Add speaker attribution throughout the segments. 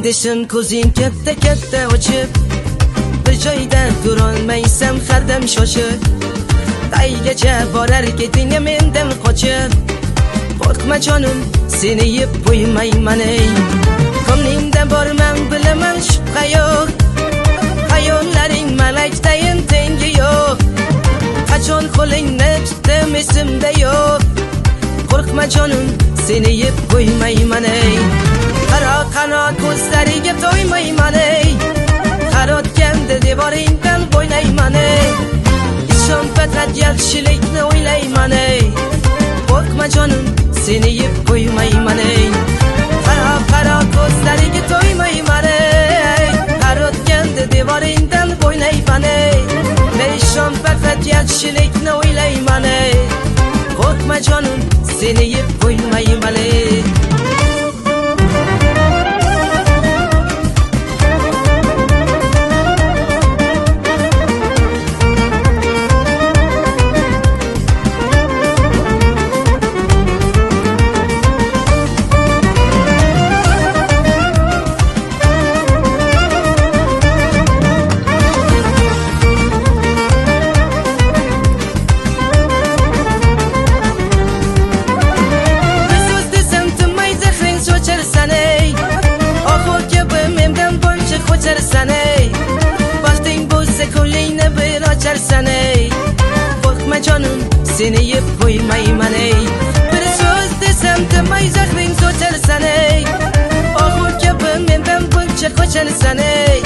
Speaker 1: deshin ko'zing katta ochib, bir joyda turolmaysan hardam shoshib, taygacha borar keting mendan qochib. Qo'rqma jonim, seni yeb qo'ymayman ey. Ko'nglingda borman bilaman shubha yo'q, xayollaring malakdayin tengi yo'q. Qachon qo'lingni tutdim esimda yo'q. Qo'rqma jonim, seni yeb qo'ymayman ey. Qaro ko'zlariga to'ymayman ey. Qarotganda devoringdan bo'ylayman ey. Ishon faqat yaxshilikni o'ylayman ey. Qo'rqma jonim, seni yeb qo'ymayman ey. Qaro ko'zlariga to'ymayman ey. Qarotganda devoringdan bo'ylayman ey. Ishon faqat yaxshilikni o'ylayman ey. Qo'rqma jonim, seni yeb qo'ymayman ey. Vaqting bo'lsa ko'lingni bir ocharsan ey. Qo'rqma jonim, seni yeb qo'ymayman ey. Bir so'z desam tinmay zahring so'charsan ey. Oxur kabi mendan buncha qocharsan ey.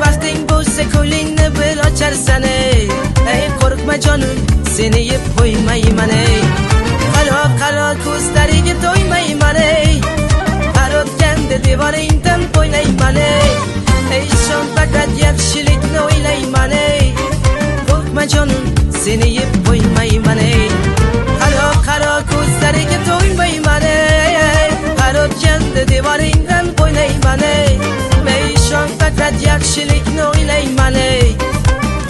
Speaker 1: Vaqting bo'lsa ko'lingni bir ocharsan ey. Qo'rqma jonim, seni yeb qo'ymayman ey. Qaro ko'zlariga to'ymayman ey. Qarotganda devoringdan bo'ylayman ey. Ishon faqat yaxshilikni o'ylayman ey. Qo'rqma jonim, seni yeb qo'ymayman ey. Qaro ko'zlariga to'ymayman ey. Qarotganda devoringdan bo'ylayman ey. Ishon faqat yaxshilikni o'ylayman ey.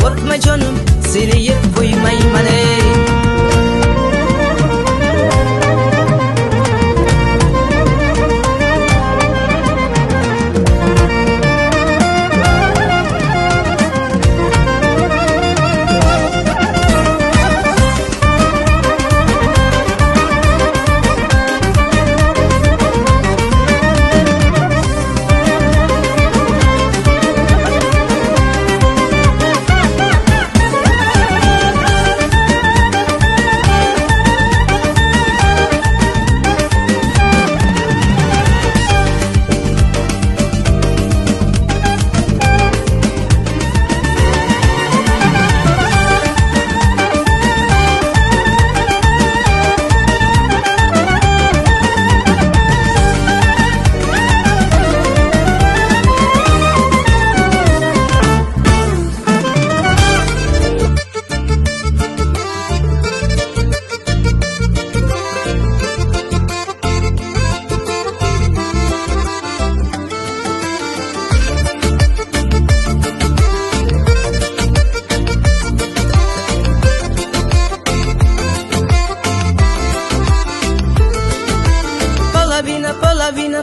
Speaker 1: Qo'rqma jonim, seni yeb qo'ymayman ey.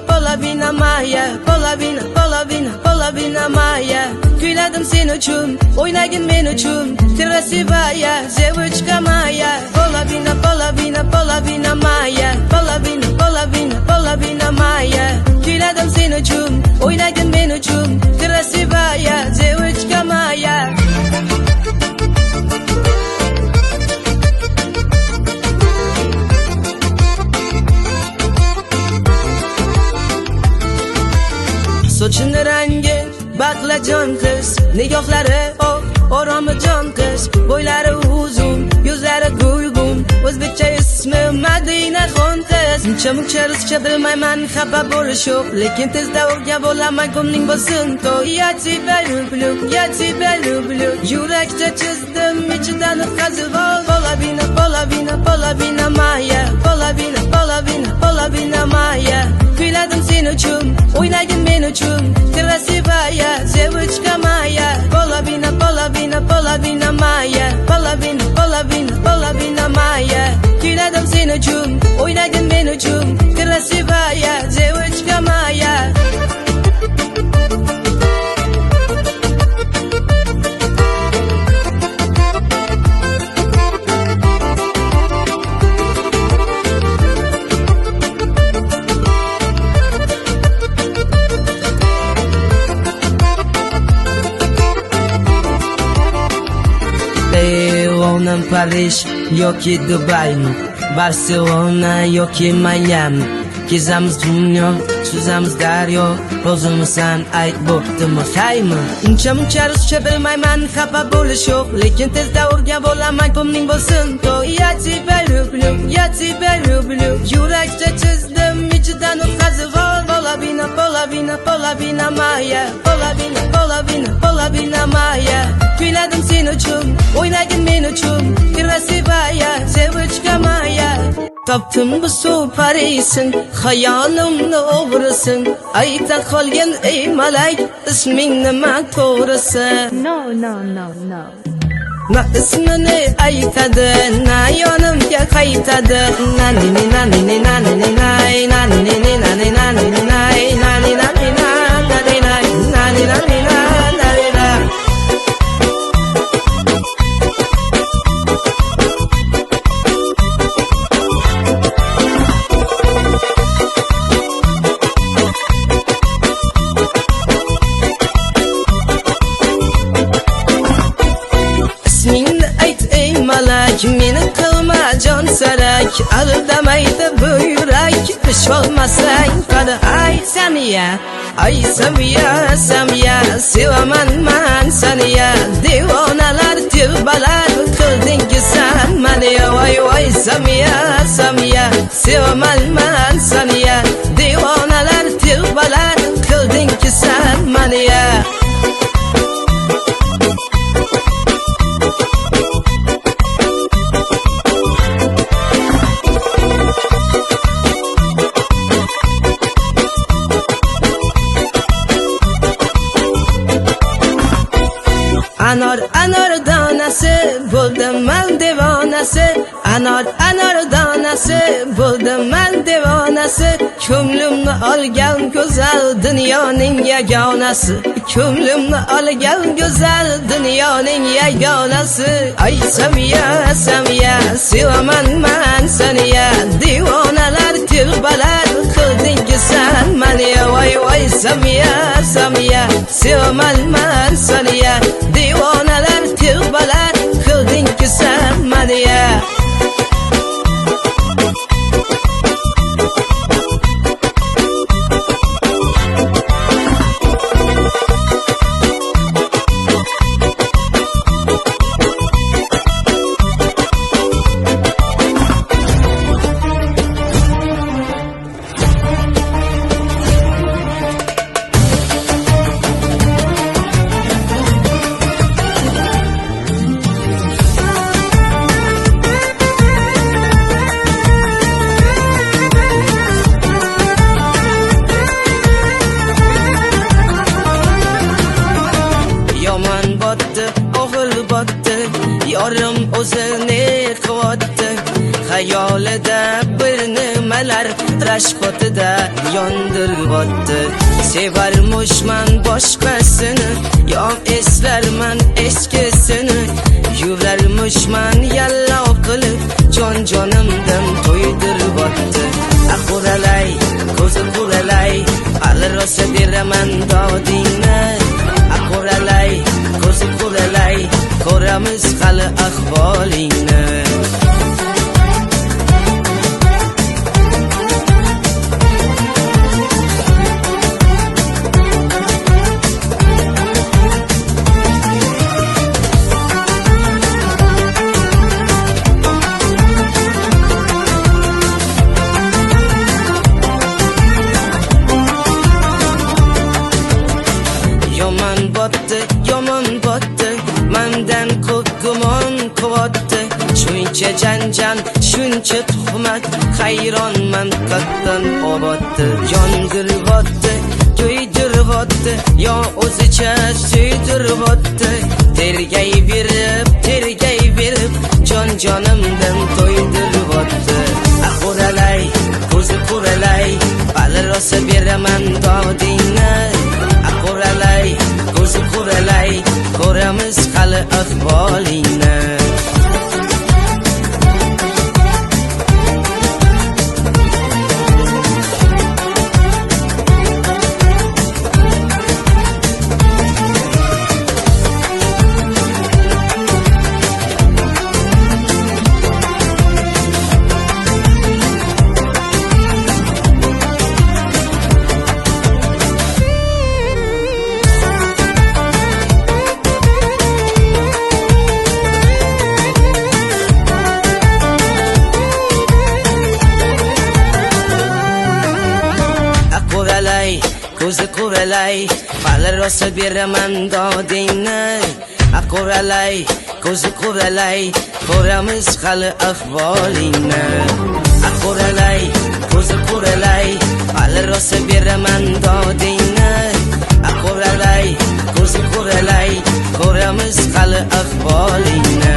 Speaker 1: Polabina Maya, Polabina Maya. Kuyladim sen uchun, o'ynagin men uchun. Krasivaya, Zevuchka Maya. Polabina Maya, Polabina Maya. Kuyladim sen uchun, o'ynagin men uchun. Krasivaya, Zevuchka Maya. Sochini rangi baqlajon qiz, nigohlari oromi jon qiz, bo'ylari uzun, yuzlari gulgun, o'zbekcha ismi Madinaxon qiz. Muncha ruscha bilmayman, xafa bo'lish yo'q, lekin tezda o'rgab olaman, ko'ngling bo'lsin to'y. Я тебя люблю, yurakcha chizdim ichidan qazilvoz. Polabina Maya, Polabina Maya. Kuyladim sen uchun, o'ynagin men uchun. Krasivaya, Zevuchka Maya. Polabina Maya, Polabina Maya. Kuyladim sen uchun, o'ynagin men uchun. Krasivaya, Zevuchka Maya. London, Paris yoki Dubaymi, Barselona yoki Miami. Kezamiz dunyo, suzamiz daryo, o'zimizsan ayt bo'ptimi haymi? Uncha ruscha bilmayman, xafa bo'lish yo'q, lekin tezda o'rgan bo'laman, ko'mning bo'lsin to. Я тебя люблю, я тебя люблю. Yurakcha chizdim ichidan o'tkazib polabina, polabina, polabina moya, polabina, polabina, polabina moya. Kuyladim sen uchun, o'ynagin men uchun, krasivaya, sevishga moya. Topdim bu suparisin, xayolimni o'g'risin. Ayta qolgan ey malak, isming nima to'g'risi?
Speaker 2: No.
Speaker 1: Na ismini aytadi, na yonimga qaytadi. Nanini nanini nanini nay, nanini nanini nanini nay, nanini nanini nanini nay, nanini nanini nanini nay. Ismingni ayt ey malak, meni qilma jon sarak. Aldamaydi bu yurak, isholmasang qani ay Samiya. Ay Samiya, Samiya, sevaman man saniya. Devonalar tirbalar qildingi san mani. Voy voy Samiya, Samiya, sevaman man saniya. Devonalar tirbalar qildingi san mani. Anor donasi bo'ldim man devonasi. Anor donasi bo'ldim man devonasi. Ko'nglimni olgan go'zal dunyoning yagonasi. Ko'nglimni olgan go'zal dunyoning yagonasi. Ay Samiya, Samiya, sevaman man saniya. Devonalar tirbalar qildingi san mani. Voy voy Samiya, Samiya, sevaman man saniya. Devonalar tirbalar qildingi san mani. Yorim o'zini quvotdi, xayolida bir nimalar rashqotida yondiribotdi. Sevarmushman boshqasini, yo eslarman eskisini. Yurarmushman yallov qilib, jonimdan to'ydiribotdi. Aquralay, ko'zi quralay, hali rosa beraman dodingni. Aquralay, ko'zi quralay, ko'ramiz hali ahvolingni. Yomon botdi, mendan ko'p gumon quvotdi. Shuncha janjal, shuncha tuhmat, hayronman qatdan oboddi. Yondiribotdi, to'ydiribotdi, yo o'zicha suydiribotdi. Tergay berib, jonimdan to'ydiribotdi. Aquralay, ko'zi quralay, hali rosa beraman dodingni. Aquralay, ko'zi quralay, ko'ramiz hali ahvolingni. ko'zi quralay, hali rosa beraman dodingni. Quralay, ko'zi quralay, ko'ramiz hali ahvolingni. Quralay, ko'zi quralay, hali rosa beraman dodingni. Quralay, ko'zi quralay, ko'ramiz hali ahvolingni.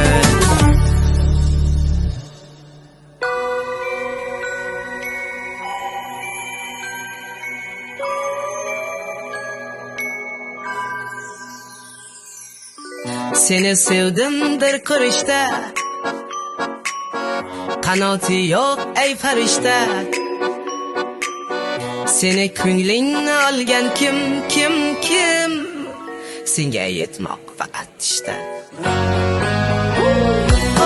Speaker 1: Seni sevdim bir ko'rishda, qanoti yo'q ey farishta. Seni ko'nglingni olgan kim? Senga yetmoq faqat ishda.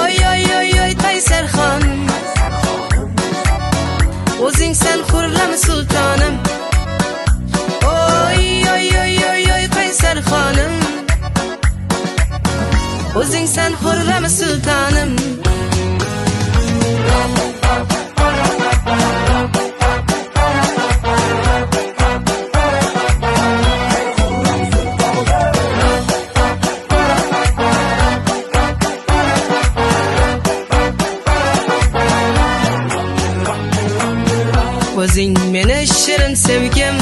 Speaker 1: Oy oy oy oy Qaysarxon, o'zing sen Xurram sultonim. Oy oy oy oy oy Qaysarxonim, o'zing sen Xurram sultonim. O'zing meni shirin sevgim,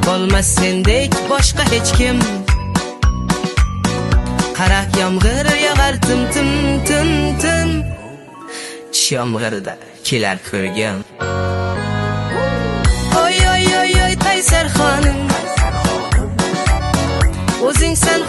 Speaker 1: bo'lmas sendek boshqa hech kim. Qara yomg'ir yog'ar tim tim tim tim, tish yomg'irida kelar ko'rgim. Oy oy oy oy Qaysarxonim, o'zing sen